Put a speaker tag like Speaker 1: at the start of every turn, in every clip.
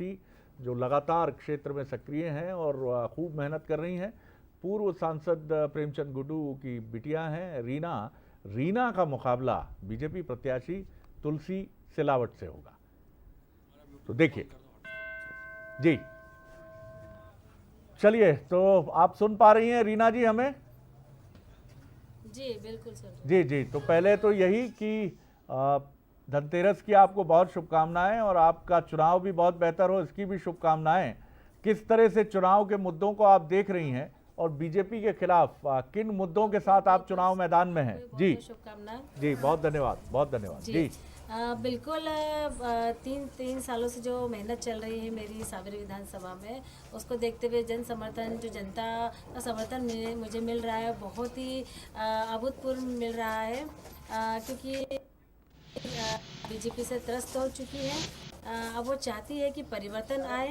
Speaker 1: जो लगातार क्षेत्र में सक्रिय हैं और खूब मेहनत कर रही हैं। पूर्व सांसद प्रेमचंद गुड्डू की बिटिया हैं रीना। रीना का मुकाबला बीजेपी प्रत्याशी तुलसी सिलावट से होगा। तो देखिए जी, चलिए, तो आप सुन पा रही हैं रीना जी हमें?
Speaker 2: जी बिल्कुल सर।
Speaker 1: जी जी, तो पहले तो यही कि धनतेरस की आपको बहुत शुभकामनाएं और आपका चुनाव भी बहुत बेहतर हो, इसकी भी शुभकामनाएं। किस तरह से चुनाव के मुद्दों को आप देख रही हैं और बीजेपी के खिलाफ किन मुद्दों के साथ आप चुनाव मैदान में हैं? जी
Speaker 2: शुभकामनाएं।
Speaker 1: जी, बहुत धन्यवाद, बहुत धन्यवाद जी।
Speaker 2: बिल्कुल तीन सालों से जो मेहनत चल रही है मेरी सावेरी विधानसभा में, उसको देखते हुए जन समर्थन, जो जनता का समर्थन मुझे मिल रहा है, बहुत ही अभूतपूर्व मिल रहा है, क्योंकि बीजेपी से त्रस्त हो चुकी है। अब वो चाहती है कि परिवर्तन आए।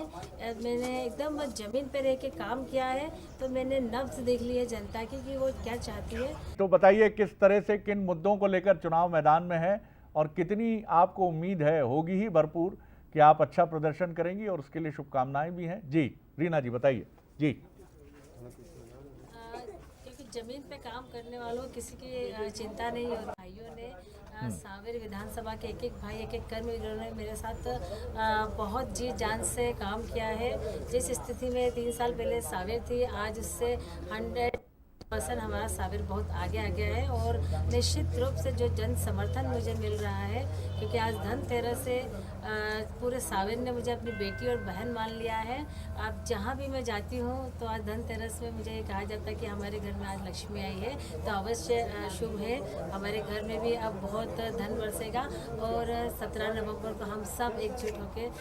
Speaker 2: मैंने एकदम ज़मीन पर रह के काम किया है, तो मैंने नब्ज़ देख ली है जनता की कि वो क्या चाहती है।
Speaker 1: तो बताइए किस तरह से, किन मुद्दों को लेकर चुनाव मैदान में है और कितनी आपको उम्मीद है, होगी ही भरपूर, कि आप अच्छा प्रदर्शन करेंगी और उसके लिए शुभकामनाएं भी हैं। जी रीना जी बताइए। जी,
Speaker 2: क्योंकि ज़मीन पे काम करने वालों किसी की चिंता नहीं, और भाइयों ने सावेरी विधानसभा के एक एक भाई, एक एक कर्मी, इन्होंने मेरे साथ बहुत जी जान से काम किया है। जिस स्थिति में 3 साल पहले सावेर थी, आज उससे 100% हमारा सावेर बहुत आगे आ गया है। और निश्चित रूप से जो जन समर्थन मुझे मिल रहा है, क्योंकि आज धनतेरस से पूरे सावेर ने मुझे अपनी बेटी और बहन मान लिया है। अब जहाँ भी मैं जाती हूँ तो आज धनतेरस में मुझे कहा जाता है कि हमारे घर में आज लक्ष्मी आई है, तो अवश्य शुभ है। हमारे घर में भी अब बहुत धन बरसेगा और 17 नवंबर को हम सब एकजुट होकर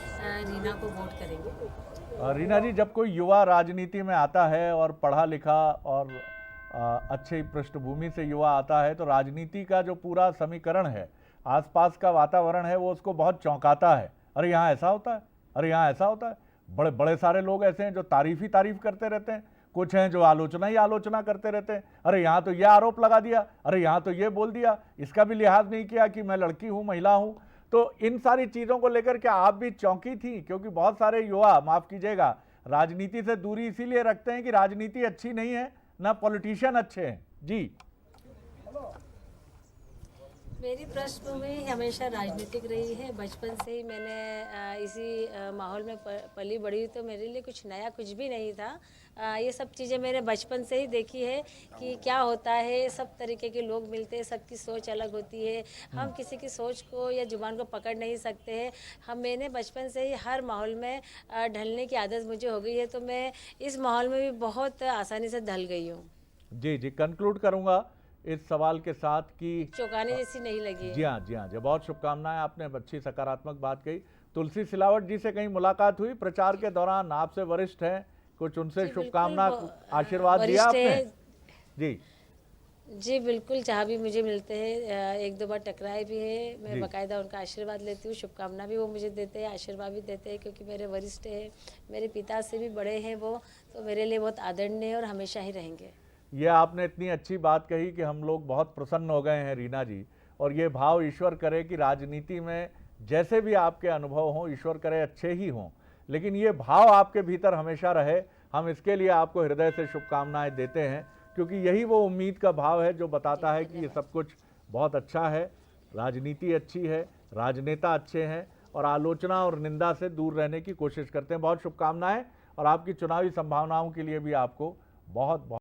Speaker 2: रीना को वोट करेंगे।
Speaker 1: रीना जी, जब कोई युवा राजनीति में आता है और पढ़ा लिखा और अच्छी पृष्ठभूमि से युवा आता है, तो राजनीति का जो पूरा समीकरण है, आसपास का वातावरण है, वो उसको बहुत चौंकाता है। अरे यहाँ ऐसा होता है, अरे यहाँ ऐसा होता है। बड़े बड़े सारे लोग ऐसे हैं जो तारीफ करते रहते हैं, कुछ हैं जो आलोचना ही आलोचना करते रहते हैं। अरे यहाँ तो ये आरोप लगा दिया, अरे यहाँ तो ये बोल दिया, इसका भी लिहाज नहीं किया कि मैं लड़की हूँ, महिला हूँ। तो इन सारी चीज़ों को लेकर क्या आप भी चौंकी थी? क्योंकि बहुत सारे युवा, माफ़ कीजिएगा, राजनीति से दूरी इसीलिए रखते हैं कि राजनीति अच्छी नहीं है, ना पॉलिटिशियन अच्छे हैं। जी,
Speaker 2: मेरी पृष्ठभूमि हमेशा राजनीतिक रही है। बचपन से ही मैंने इसी माहौल में पली बढ़ी, तो मेरे लिए कुछ नया कुछ भी नहीं था। ये सब चीज़ें मैंने बचपन से ही देखी है कि क्या होता है। सब तरीके के लोग मिलते हैं, सबकी सोच अलग होती है। हम किसी की सोच को या जुबान को पकड़ नहीं सकते हैं। मैंने बचपन से ही हर माहौल में ढलने की आदत मुझे हो गई है, तो मैं इस माहौल में भी बहुत आसानी से ढल गई हूँ।
Speaker 1: जी जी, कंक्लूड करूंगा इस सवाल के साथ कि
Speaker 2: चौंकाने जैसी नहीं लगी।
Speaker 1: जी हाँ, जी हाँ जी, बहुत शुभकामनाएं। आपने अच्छी सकारात्मक बात कही। तुलसी सिलावट जी से कहीं मुलाकात हुई प्रचार के दौरान? आपसे वरिष्ठ हैं, कुछ उनसे शुभकामना, आशीर्वाद दिया आपने? जी
Speaker 2: जी बिल्कुल, जहाँ भी मुझे मिलते हैं, एक दो बार टकराए भी है। मैं
Speaker 1: जी
Speaker 2: बाकायदा उनका आशीर्वाद लेती हूँ, शुभकामना भी वो मुझे देते हैं, आशीर्वाद भी देते हैं, क्योंकि मेरे वरिष्ठ हैं, मेरे पिता से भी बड़े हैं वो, तो मेरे लिए बहुत आदरणीय है और हमेशा ही रहेंगे।
Speaker 1: ये आपने इतनी अच्छी बात कही कि हम लोग बहुत प्रसन्न हो गए हैं रीना जी। और ये भाव ईश्वर करे कि राजनीति में जैसे भी आपके अनुभव हों, ईश्वर करे अच्छे ही हों, लेकिन ये भाव आपके भीतर हमेशा रहे। हम इसके लिए आपको हृदय से शुभकामनाएं देते हैं, क्योंकि यही वो उम्मीद का भाव है जो बताता है कि ये सब कुछ बहुत अच्छा है, राजनीति अच्छी है, राजनेता अच्छे हैं और आलोचना और निंदा से दूर रहने की कोशिश करते हैं। बहुत शुभकामनाएं और आपकी चुनावी संभावनाओं के लिए भी आपको बहुत बहुत